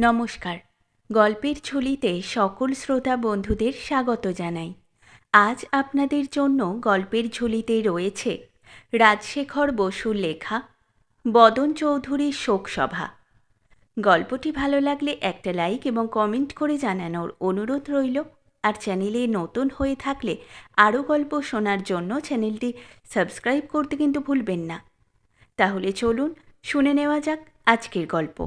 নমস্কার। গল্পের ঝুলিতে সকল শ্রোতা বন্ধুদের স্বাগত জানাই। আজ আপনাদের জন্য গল্পের ঝুলিতে রয়েছে রাজশেখর বসুর লেখা বদন চৌধুরীর শোকসভা। গল্পটি ভালো লাগলে একটা লাইক এবং কমেন্ট করে জানানোর অনুরোধ রইল। আর চ্যানেলে নতুন হয়ে থাকলে আরও গল্প শোনার জন্য চ্যানেলটি সাবস্ক্রাইব করতে কিন্তু ভুলবেন না। তাহলে চলুন শুনে নেওয়া যাক আজকের গল্প।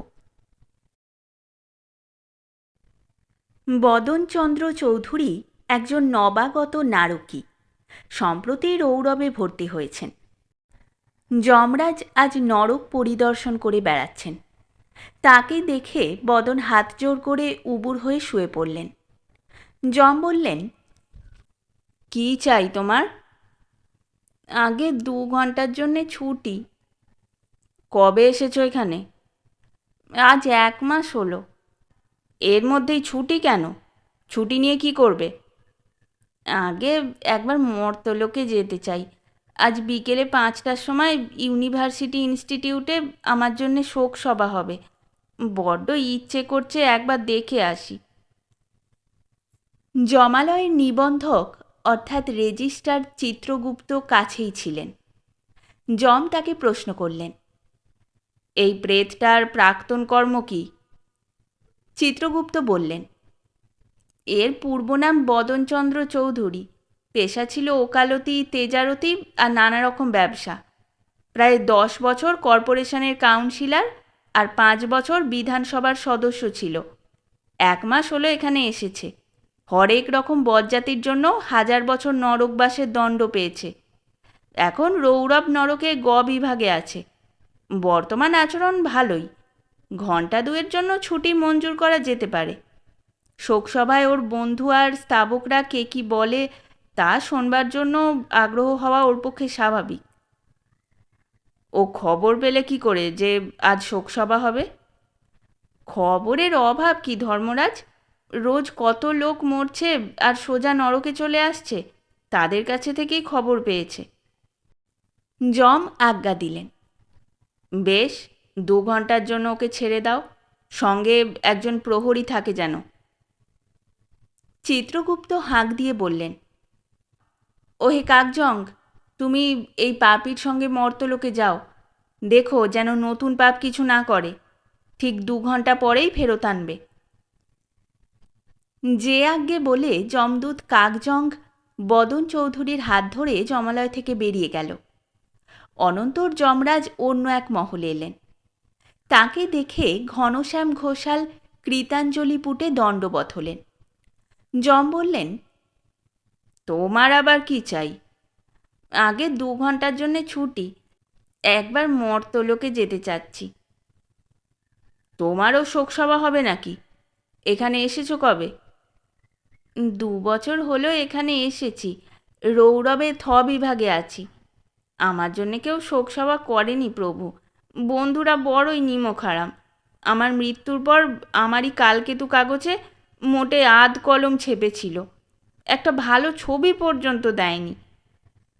বদনচন্দ্র চৌধুরী একজন নবাগত নারকী, সম্প্রতি রৌরবে ভর্তি হয়েছেন। যমরাজ আজ নরক পরিদর্শন করে বেড়াচ্ছেন। তাকে দেখে বদন হাত জোড় করে উবুর হয়ে শুয়ে পড়লেন। যম বললেন, কি চাই তোমার? আগে 2 ঘন্টার জন্যে ছুটি। কবে এসেছো এখানে? আজ 1 মাস হলো। এর মধ্যেই ছুটি কেন? ছুটি নিয়ে কি করবে? আগে একবার মর্তলোকে যেতে চাই। আজ বিকেলে 5টার সময় ইউনিভার্সিটি ইনস্টিটিউটে আমার জন্যে শোক সভা হবে। বড্ড ইচ্ছে করছে একবার দেখে আসি। জমালয়ের নিবন্ধক অর্থাৎ রেজিস্ট্রার চিত্রগুপ্ত কাছেই ছিলেন। যম তাকে প্রশ্ন করলেন, এই প্রেতটার প্রাক্তন কর্ম কি? চিত্রগুপ্ত বললেন, এর পূর্ব নাম বদনচন্দ্র চৌধুরী। পেশা ছিল ওকালতি, তেজারতি আর নানা রকম ব্যবসা। প্রায় 10 বছর কর্পোরেশনের কাউন্সিলর আর 5 বছর বিধানসভার সদস্য ছিল। 1 মাস হলো এখানে এসেছে। হরেক রকম বজ্জাতির জন্য 1000 বছর নরকবাসের দণ্ড পেয়েছে। এখন রৌরব নরকে বিভাগে আছে। বর্তমান আচরণ ভালোই। ঘণ্টা 2-এর জন্য ছুটি মঞ্জুর করা যেতে পারে। শোকসভায় ওর বন্ধু আর স্তাবকরা কে কি বলে তা শোনবার জন্য আগ্রহ হওয়া ওর পক্ষে স্বাভাবিক। ও খবর পেলে কি করে যে আজ শোকসভা হবে? খবরের অভাব কি ধর্মরাজ? রোজ কত লোক মরছে আর সোজা নরকে চলে আসছে, তাদের কাছে থেকেই খবর পেয়েছে। যম আজ্ঞা দিলেন, বেশ, 2 ঘন্টার জন্য ওকে ছেড়ে দাও। সঙ্গে একজন প্রহরী থাকে যেন। চিত্রগুপ্ত হাঁক দিয়ে বললেন, ওহে কাকজং, তুমি এই পাপীর সঙ্গে মর্তলোকে যাও। দেখো যেন নতুন পাপ কিছু না করে। ঠিক 2 ঘন্টা পরেই ফেরত আনবে। যে আজ্ঞে বলে যমদূত কাকজং বদন চৌধুরীর হাত ধরে জমালয় থেকে বেরিয়ে গেল। অনন্তর যমরাজ অন্য এক মহলে এলেন। তাকে দেখে ঘনশ্যাম ঘোষাল কৃতাঞ্জলি পুটে দণ্ডবৎ হলেন। যম বললেন, তোমার আবার কি চাই? আগে 2 ঘন্টার জন্যে ছুটি, একবার মর্তলোকে যেতে চাচ্ছি। তোমারও শোকসভা হবে নাকি? এখানে এসেছো কবে? 2 বছর হলো এখানে এসেছি। রৌরবে বিভাগে আছি। আমার জন্যে কেউ শোকসভা করেনি প্রভু। বন্ধুরা বড়ই নিমকহারাম। আমার মৃত্যুর পর আমারই কালকেতু কাগজে মোটে আধ কলম ছেপেছিল। একটা ভালো ছবি পর্যন্ত দেয়নি।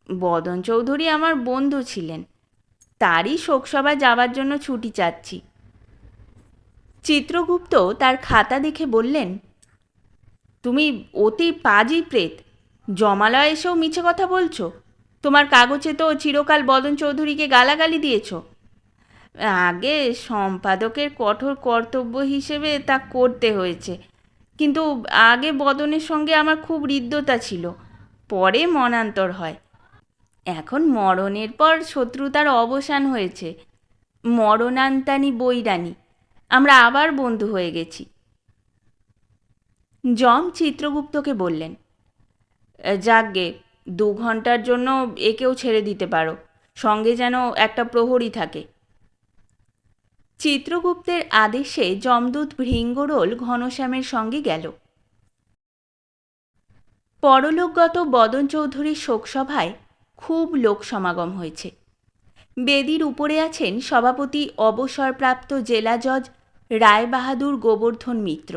বদন চৌধুরী আমার বন্ধু ছিলেন, তারই শোকসভায় যাবার জন্য ছুটি চাচ্ছি। চিত্রগুপ্ত তার খাতা দেখে বললেন, তুমি অতি পাজি প্রেত। জমালয় এসেও মিছে কথা বলছো। তোমার কাগজে তো চিরকাল বদন চৌধুরীকে গালাগালি দিয়েছ। আগে সম্পাদকের কঠোর কর্তব্য হিসেবে তা করতে হয়েছে, কিন্তু আগে বদনের সঙ্গে আমার খুব হৃদ্যতা ছিল, পরে মনান্তর হয়। এখন মরণের পর শত্রুতার অবসান হয়েছে। মরণান্তানি বৈরানি, আমরা আবার বন্ধু হয়ে গেছি। যম চিত্রগুপ্তকে বললেন, যাকগে, 2 ঘন্টার জন্য একেও ছেড়ে দিতে পারো। সঙ্গে যেন একটা প্রহরী থাকে। চিত্রগুপ্তের আদেশে যমদূত ভৃঙ্গরোল ঘনশ্যামের সঙ্গে গেল। পরলোকগত বদন চৌধুরীর শোকসভায় খুব লোক সমাগম হয়েছে। বেদির উপরে আছেন সভাপতি অবসরপ্রাপ্ত জেলা জজ রায়বাহাদুর গোবর্ধন মিত্র।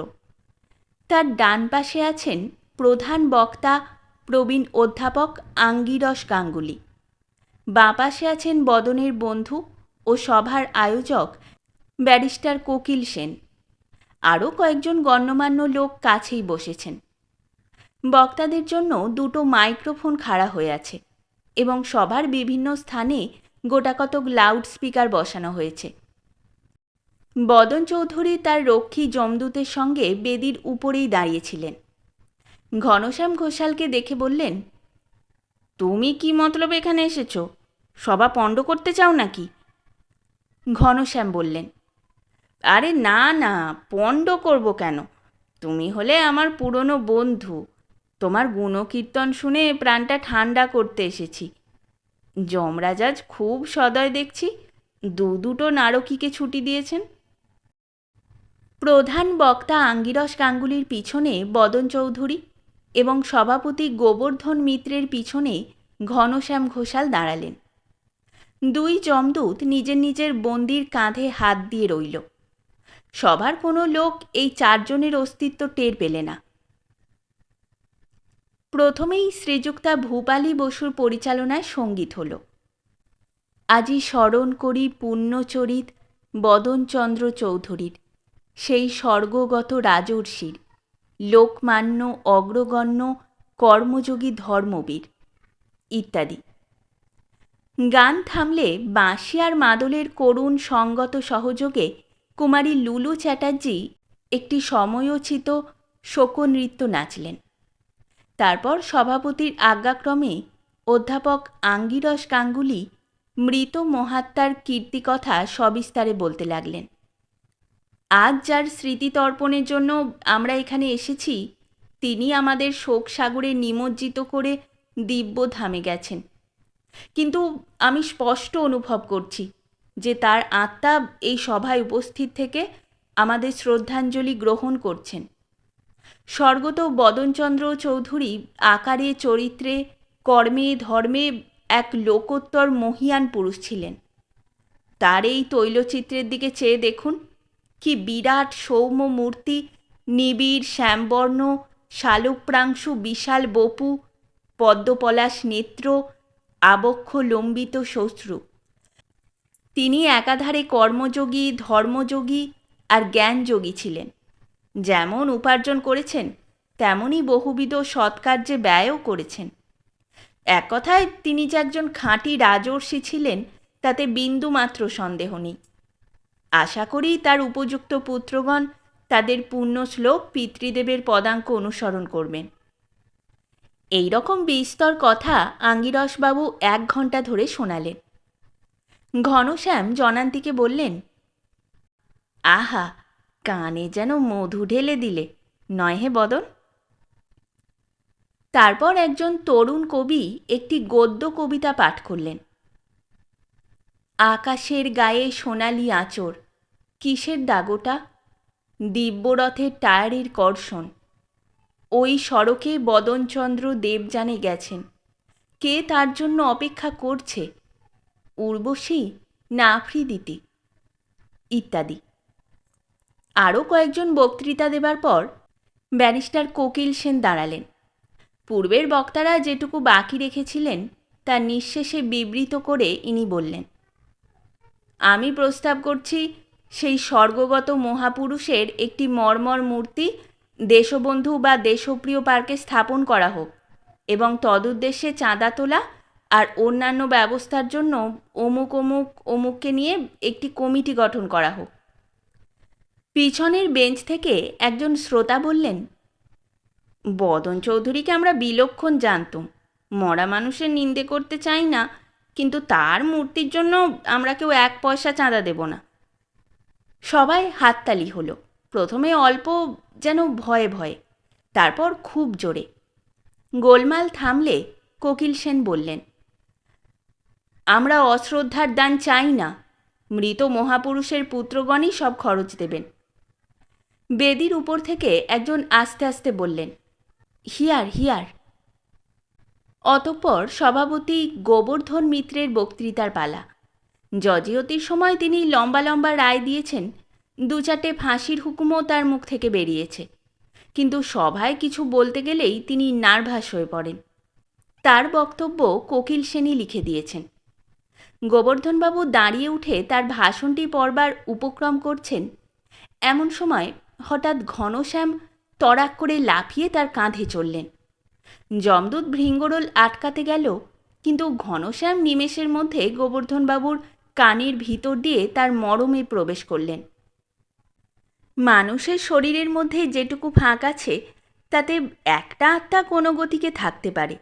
তার ডান পাশে আছেন প্রধান বক্তা প্রবীণ অধ্যাপক আঙ্গিরস গাঙ্গুলি। বাঁ পাশে আছেন বদনের বন্ধু ও সভার আয়োজক ব্যারিস্টার কোকিল সেন। আরও কয়েকজন গণ্যমান্য লোক কাছেই বসেছেন। বক্তাদের জন্য দুটো মাইক্রোফোন খাড়া হয়ে আছে এবং সবার বিভিন্ন স্থানে গোটাকতক লাউড স্পিকার বসানো হয়েছে। বদন চৌধুরী তার রক্ষী যমদূতের সঙ্গে বেদির উপরেই দাঁড়িয়েছিলেন। ঘনশ্যাম ঘোষালকে দেখে বললেন, তুমি কি মতলব এখানে এসেছো? সভা পণ্ড করতে চাও নাকি? ঘনশ্যাম বললেন, আরে না না, পণ্ড করব কেন? তুমি হলে আমার পুরনো বন্ধু, তোমার গুণকীর্তন শুনে প্রাণটা ঠান্ডা করতে এসেছি। যমরাজ আজ খুব সদয় দেখছি, দুটো নারকীকে ছুটি দিয়েছেন। প্রধান বক্তা আঙ্গিরস গাঙ্গুলির পিছনে বদন চৌধুরী এবং সভাপতি গোবর্ধন মিত্রের পিছনে ঘনশ্যাম ঘোষাল দাঁড়ালেন। দুই যমদূত নিজের নিজের বন্দির কাঁধে হাত দিয়ে রইল। সবার কোনো লোক এই চারজনের অস্তিত্ব টের পেলে না। প্রথমেই শ্রীযুক্তা ভূপালী বসুর পরিচালনায় সঙ্গীত হল। আজি স্মরণ করি পুণ্যচরিত বদনচন্দ্র চৌধুরীর, সেই স্বর্গগত রাজর্ষির, লোকমান্য অগ্রগণ্য কর্মযোগী ধর্মবীর ইত্যাদি। গান থামলে বাঁশি আর মাদলের করুণ সঙ্গত সহযোগে কুমারী লুলু চ্যাটার্জি একটি সময়োচিত শোকনৃত্য নাচলেন। তারপর সভাপতির আজ্ঞাক্রমে অধ্যাপক আঙ্গিরস গাঙ্গুলি মৃত মহাত্মার কীর্তিকথা সবিস্তারে বলতে লাগলেন। আজ যার স্মৃতিতর্পণের জন্য আমরা এখানে এসেছি, তিনি আমাদের শোক সাগরে নিমজ্জিত করে দিব্যধামে গেছেন। কিন্তু আমি স্পষ্ট অনুভব করছি যে তার আত্মা এই সভায় উপস্থিত থেকে আমাদের শ্রদ্ধাঞ্জলি গ্রহণ করছেন। স্বর্গত বদনচন্দ্র চৌধুরী আকারে, চরিত্রে, কর্মে, ধর্মে এক লোকোত্তর মহিয়ান পুরুষ ছিলেন। তার এই তৈলচিত্রের দিকে চেয়ে দেখুন, কি বিরাট সৌম্য মূর্তি, নিবিড় শ্যামবর্ণ, শালুকপ্রাংশু বিশাল বপু, পদ্মপলাশ নেত্র, আবক্ষ লম্বিত শ্বশ্রু। তিনি একাধারে কর্মযোগী, ধর্মযোগী আর জ্ঞানযোগী ছিলেন। যেমন উপার্জন করেছেন, তেমনই বহুবিধ সৎকার্যে ব্যয়ও করেছেন। এক কথায় তিনি যে একজন খাঁটি রাজর্ষি ছিলেন, তাতে বিন্দুমাত্র সন্দেহ নেই। আশা করি তার উপযুক্ত পুত্রগণ তাদের পুণ্যশ্লোক পিতৃদেবের পদাঙ্ক অনুসরণ করবেন। এই রকম বিস্তর কথা আঙ্গিরসবাবু 1 ঘণ্টা ধরে শোনালেন। ঘনশ্যাম জনান্তিকে বললেন, আহা, কানে যেন মধু ঢেলে দিলে, নয় হে বদন? তারপর একজন তরুণ কবি একটি গদ্য কবিতা পাঠ করলেন। আকাশের গায়ে সোনালি আঁচড়, কিসের দাগোটা? দিব্যরথের টায়ারের কর্ষণ। ওই সড়কে বদনচন্দ্র দেবযানে গেছেন, কে তার জন্য অপেক্ষা করছে? উর্বশী না আফ্রিদিতি ইত্যাদি। আরও কয়েকজন বক্তৃতা দেবার পর ব্যারিস্টার কোকিল সেন দাঁড়ালেন। পূর্বের বক্তারা যেটুকু বাকি রেখেছিলেন তা নিঃশেষে বিবৃত করে ইনি বললেন, আমি প্রস্তাব করছি সেই স্বর্গগত মহাপুরুষের একটি মর্মর মূর্তি দেশবন্ধু বা দেশপ্রিয় পার্কে স্থাপন করা হোক এবং তদুদ্দেশ্যে চাঁদা তোলা আর অন্যান্য ব্যবস্থার জন্য অমুক অমুক অমুককে নিয়ে একটি কমিটি গঠন করা হোক। পিছনের বেঞ্চ থেকে একজন শ্রোতা বললেন, বদন চৌধুরীকে আমরা বিলক্ষণ জানতুম, মরা মানুষের নিন্দে করতে চাই না, কিন্তু তার মূর্তির জন্য আমরা কেউ 1 পয়সা চাঁদা দেব না। সবাই হাততালি হলো, প্রথমে অল্প, যেন ভয়ে ভয়ে, তারপর খুব জোরে। গোলমাল থামলে কোকিল সেন বললেন, আমরা অশ্রদ্ধার দান চাই না, মৃত মহাপুরুষের পুত্রগণই সব খরচ দেবেন। বেদির উপর থেকে একজন আস্তে আস্তে বললেন, হিয়ার হিয়ার। অতঃপর সভাপতি গোবর্ধন মিত্রের বক্তৃতার পালা। জজিয়তির সময় তিনি লম্বা লম্বা রায় দিয়েছেন, 2-4টে ফাঁসির হুকুমও তার মুখ থেকে বেরিয়েছে, কিন্তু সভায় কিছু বলতে গেলেই তিনি নার্ভাস হয়ে পড়েন। তার বক্তব্য কোকিল সেনই লিখে দিয়েছেন। গোবর্ধনবাবু দাঁড়িয়ে উঠে তার ভাষণটি পড়বার উপক্রম করছেন, এমন সময় হঠাৎ ঘনশ্যাম তড়াক করে লাফিয়ে তার কাঁধে চললেন। যমদূত ভৃঙ্গরোল আটকাতে গেল, কিন্তু ঘনশ্যাম নিমেষের মধ্যে গোবর্ধনবাবুর কানের ভিতর দিয়ে তার মরমে প্রবেশ করলেন। মানুষের শরীরের মধ্যে যেটুকু ফাঁক আছে তাতে একটা আত্মা কোনো গতিকে থাকতে পারে,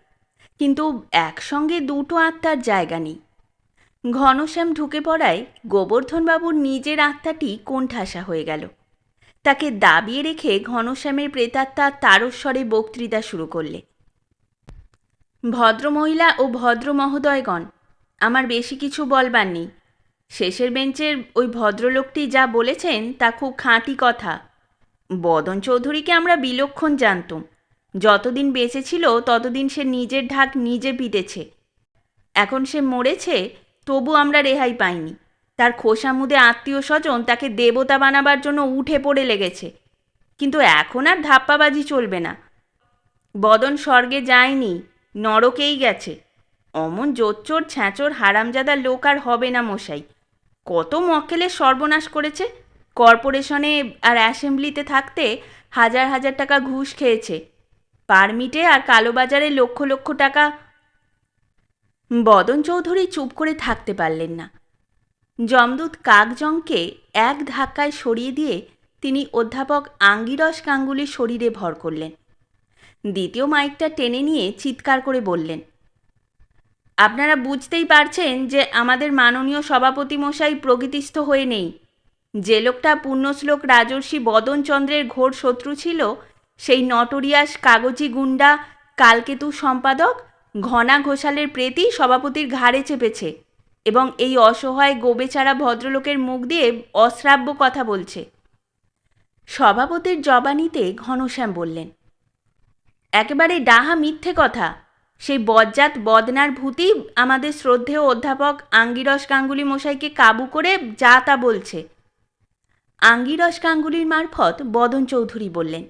কিন্তু একসঙ্গে দুটো আত্মার জায়গা নেই। ঘনশ্যাম ঢুকে পড়ায় গোবর্ধনবাবুর নিজের আত্মাটি কোণঠাসা হয়ে গেল। তাকে দাবিয়ে রেখে ঘনশ্যামের প্রেতাত্মা তারস্বরে বক্তৃতা শুরু করলে। ভদ্রমহিলা ও ভদ্র মহোদয়গণ, আমার বেশি কিছু বলবার নেই। শেষের বেঞ্চের ওই ভদ্রলোকটি যা বলেছেন তা খুব খাঁটি কথা। বদন চৌধুরীকে আমরা বিলক্ষণ জানতুম। যতদিন বেঁচে ছিল ততদিন সে নিজের ঢাক নিজে পিটেছে। এখন সে মরেছে, তবু আমরা রেহাই পাইনি। তার খোসামুদে আত্মীয় স্বজন তাকে দেবতা বানাবার জন্য উঠে পড়ে লেগেছে, কিন্তু এখন আর ধাপ্পাবাজি চলবে না। বদন স্বর্গে যায়নি, নরকেই গেছে। অমন জোচ্চোর ছ্যাঁচোর হারামজাদা লোক আর হবে না মশাই। কত মক্কেলের সর্বনাশ করেছে। কর্পোরেশনে আর অ্যাসেম্বলিতে থাকতে হাজার হাজার টাকা ঘুষ খেয়েছে। পারমিটে আর কালোবাজারে লক্ষ লক্ষ টাকা। বদন চৌধুরী চুপ করে থাকতে পারলেন না। যমদূত কাকজংকে এক ধাক্কায় সরিয়ে দিয়ে তিনি অধ্যাপক আঙ্গিরস গাঙ্গুলির শরীরে ভর করলেন। দ্বিতীয় মাইকটা টেনে নিয়ে চিৎকার করে বললেন, আপনারা বুঝতেই পারছেন যে আমাদের মাননীয় সভাপতি মশাই প্রকৃতিস্থ হয়ে নেই। যে লোকটা পুণ্যশ্লোক রাজর্ষি বদনচন্দ্রের ঘোর শত্রু ছিল, সেই নটোরিয়াস কাগজি গুন্ডা কালকেতু সম্পাদক ঘনা ঘোষালের প্রেতই সভাপতির ঘাড়ে চেপেছে এবং এই অসহায় গোবেচারা ভদ্রলোকের মুখ দিয়ে অশ্রাব্য কথা বলছে। সভাপতির জবানিতে ঘনশ্যাম বললেন, একেবারে ডাহা মিথ্যে কথা। সেই বজ্জাত বদনার ভূতি আমাদের শ্রদ্ধেয় অধ্যাপক আঙ্গিরস গাঙ্গুলি মশাইকে কাবু করে যা তা বলছে। আঙ্গিরস গাঙ্গুলির মারফত বদন চৌধুরী বললেন,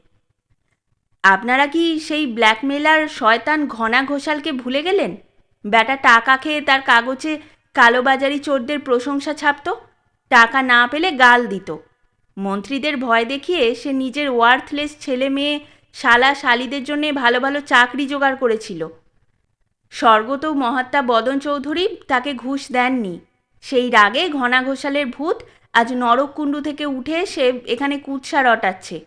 আপনারা কি সেই ব্ল্যাকমেলার শয়তান ঘনা ঘোষালকে ভুলে গেলেন? ব্যাটা টাকা খেয়ে তার কাগজে কালোবাজারি চোরদের প্রশংসা ছাপত, টাকা না পেলে গাল দিত। মন্ত্রীদের ভয় দেখিয়ে সে নিজের ওয়ার্থলেস ছেলে মেয়ে শালা শালিদের জন্যে ভালো ভালো চাকরি জোগাড় করেছিল। স্বর্গত মহাত্মা বদন চৌধুরী তাকে ঘুষ দেননি। সেই রাগে ঘনা ঘোষালের ভূত আজ নরককুণ্ডু থেকে উঠে এসে এখানে কুৎসা রটাচ্ছে।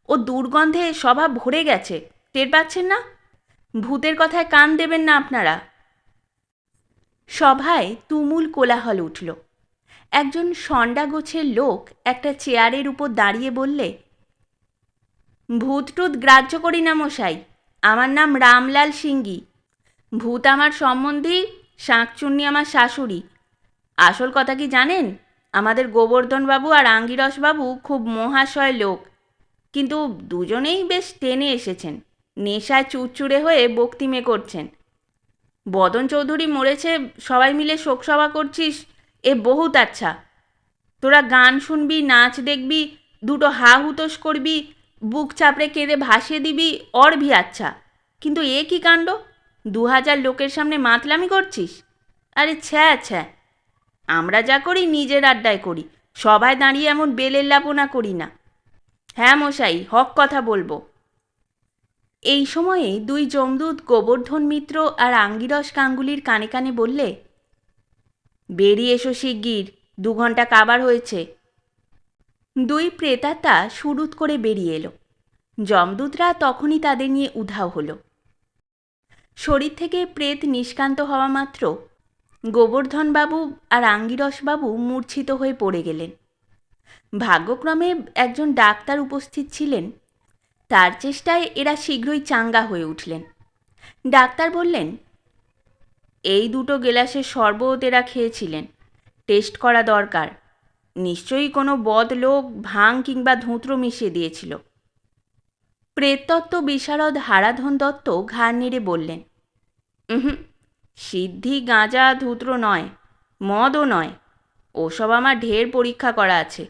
ও দুর্গন্ধে সভা ভরে গেছে, টের পাচ্ছেন না? ভূতের কথায় কান দেবেন না আপনারা। সভায় তুমুল কোলাহল উঠল। একজন সন্ডা গোছের লোক একটা চেয়ারের উপর দাঁড়িয়ে বললে, ভূত টুত গ্রাহ্য করি না মশাই, আমার নাম রামলাল সিংগি। ভূত আমার সম্বন্ধী, শাঁকচুন্নি আমার শাশুড়ি। আসল কথা কি জানেন? আমাদের গোবর্ধনবাবু আর আঙ্গিরসবাবু খুব মহাশয় লোক, কিন্তু দুজনেই বেশ টেনে এসেছেন। নেশায় চুরচুরে হয়ে বক্তিমে করছেন। বদন চৌধুরী মরেছে, সবাই মিলে শোকসভা করছিস, এ বহুত আচ্ছা। তোরা গান শুনবি, নাচ দেখবি, দুটো হা হুতোষ করবি, বুক চাপড়ে কেঁদে ভাসিয়ে দিবি, অর ভি আচ্ছা। কিন্তু এ কি কাণ্ড? 2000 লোকের সামনে মাতলামি করছিস? আরে ছ্যা ছ্যা। আমরা যা করি নিজের আড্ডায় করি, সবাই দাঁড়িয়ে এমন বেলের লাপনা করি না। হ্যাঁ মশাই, হক কথা বলবো। এই সময়ে দুই যমদূত গোবর্ধন মিত্র আর আঙ্গিরস গাঙ্গুলির কানে কানে বললে, বেরিয়ে এসো শিগগির, 2 ঘন্টা কাবার হয়েছে। দুই প্রেতাত্মা সুরুত করে বেরিয়ে এলো। যমদূতরা তখনই তাদের নিয়ে উধাও হলো। শরীর থেকে প্রেত নিষ্কান্ত হওয়া মাত্র গোবর্ধনবাবু আর আঙ্গিরসবাবু মূর্ছিত হয়ে পড়ে গেলেন। ভাগ্যক্রমে একজন ডাক্তার উপস্থিত ছিলেন। তার চেষ্টায় এরা শীঘ্রই চাঙ্গা হয়ে উঠলেন। ডাক্তার বললেন, এই 2 গেলাসের শরবত এরা খেয়েছিলেন, টেস্ট করা দরকার। নিশ্চয়ই কোনো বদ লোক ভাং কিংবা ধুঁতরো মিশিয়ে দিয়েছিল। প্রেততত্ত্ব বিশারদ হারাধন দত্ত ঘাড় নেড়ে বললেন, সিদ্ধি গাঁজা ধুতরো নয়, মদও নয়। ওসব আমার ঢের পরীক্ষা করা আছে।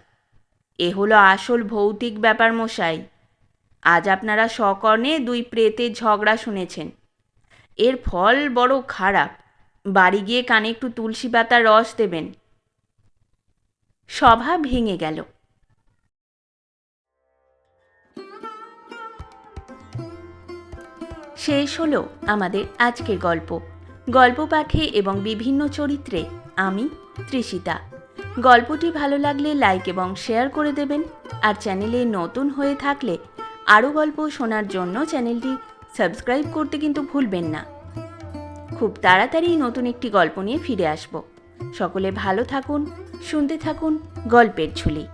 এ হলো আসল ভৌতিক ব্যাপার মশাই। আজ আপনারা সকর্ণে 2 প্রেতের ঝগড়া শুনেছেন। এর ফল বড় খারাপ। বাড়ি গিয়ে কানে একটু তুলসী পাতার রস দেবেন। সভা ভেঙে গেল। শেষ হলো আমাদের আজকের গল্প। গল্প পাঠে এবং বিভিন্ন চরিত্রে আমি তৃষিতা। গল্পটি ভালো লাগলে লাইক এবং শেয়ার করে দেবেন। আর চ্যানেলে নতুন হয়ে থাকলে আরও গল্প শোনার জন্য চ্যানেলটি সাবস্ক্রাইব করতে কিন্তু ভুলবেন না। খুব তাড়াতাড়ি নতুন একটি গল্প নিয়ে ফিরে আসব। সকলে ভালো থাকুন, শুনতে থাকুন গল্পের ঝুলি।